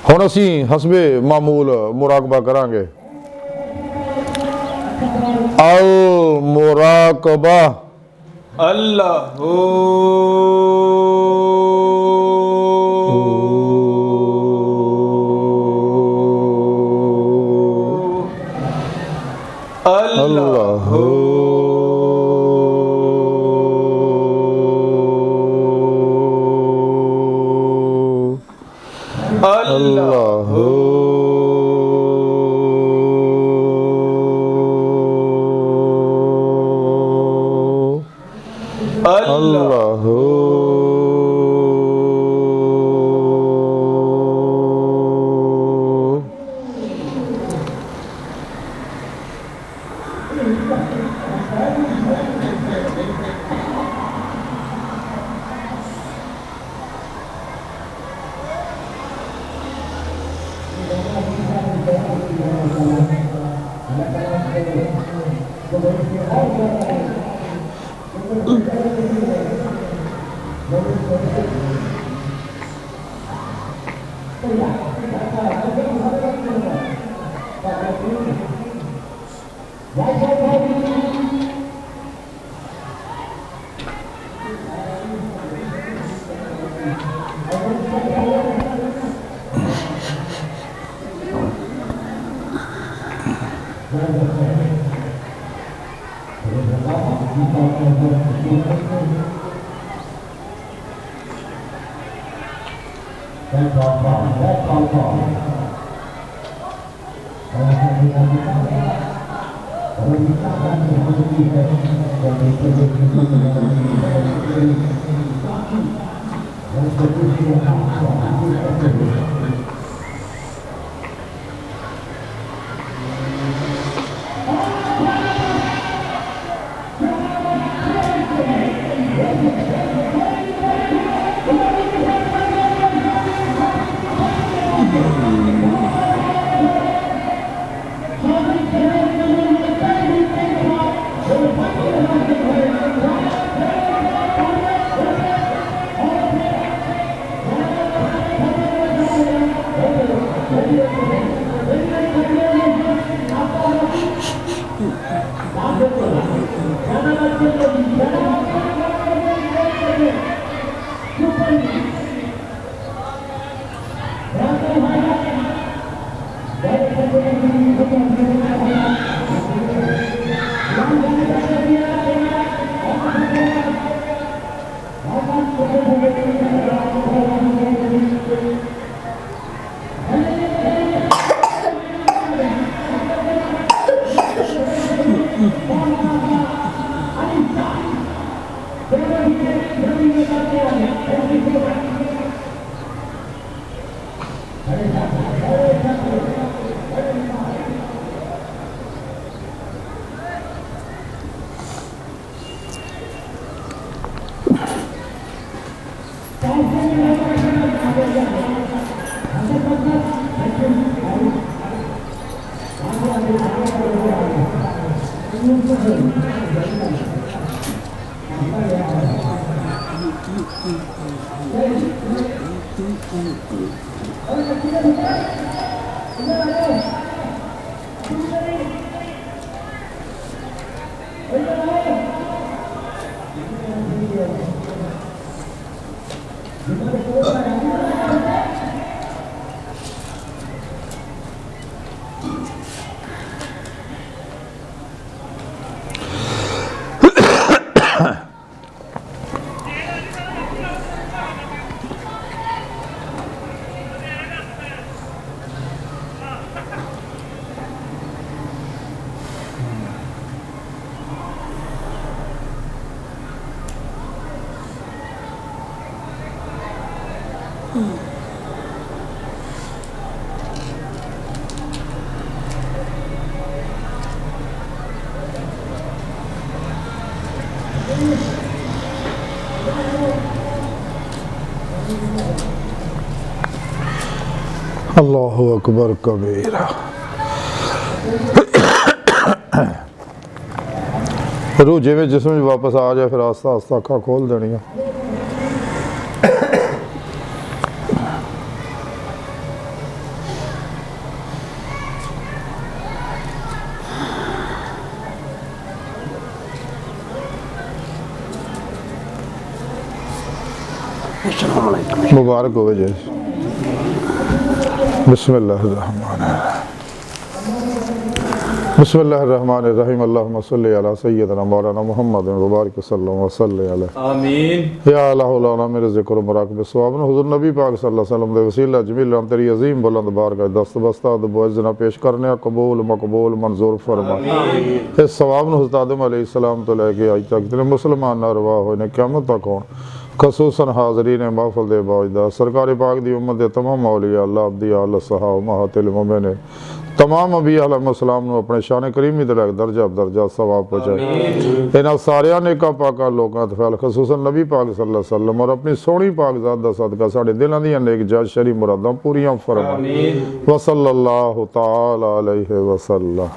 हुण असीं हसबे मामूल मुराकबा करांगे। अल मुराकबा अल्लाहू अल्लाहू अल्लाहू अल्लाहू अल्लाहु अकबर कबीरा। रूह जिमें जिसम वापस आ जाए फिर आस्ता आस्ता अखा खोल देनिया। मुबारक हो जी। बिस्मिल्लाहिर्रहमानिर्रहीम अल्लाहुम्मा सल्लि अला सय्यिदिना मौलाना मुहम्मद व बारिक वसल्लम व सल्लि अलैहि आमीन। या अल्लाह लना मेरे ज़िक्र मुराक़बे सवाब हुज़ूर नबी पाक सल्लल्लाहु अलैहि वसल्लम दे वसीला जमील तेरी अजीम बुलंद बारगाह दस्त बस्ता बुअज़्ज़ना पेश करने कबूल मकबूल मंजूर फरमा। इस सवाब नूं हज़रत आदम अलैहिस्सलाम तो लैके अज तक जितने मुसलमान नरवा होए ने क़यामत तक होण खसूसन हाज़रीन महफ़िल दे बावजूद सरकार पाक दी उम्मत दे तमाम औलिया अल्लाह अब्दी आल सहाब महातिल मोमिन तमाम अंबिया अलैहिस्सलाम नूं अपने शान करीमी दे लग दर्जा दर्जा सवाब पहुंचाए। इन्हां सारियां नेकां पाकां लोकां ते फैल खसूसन नबी पाक सल्लल्लाहु अलैहि वसल्लम और अपनी सोहनी पाक ज़ात दा सदका साडे दिलां दीयां नेक जायज़ शरी मुरादां पूरियां फरमा। व सल्लल्लाहु तआला अलैहि वसल्लम।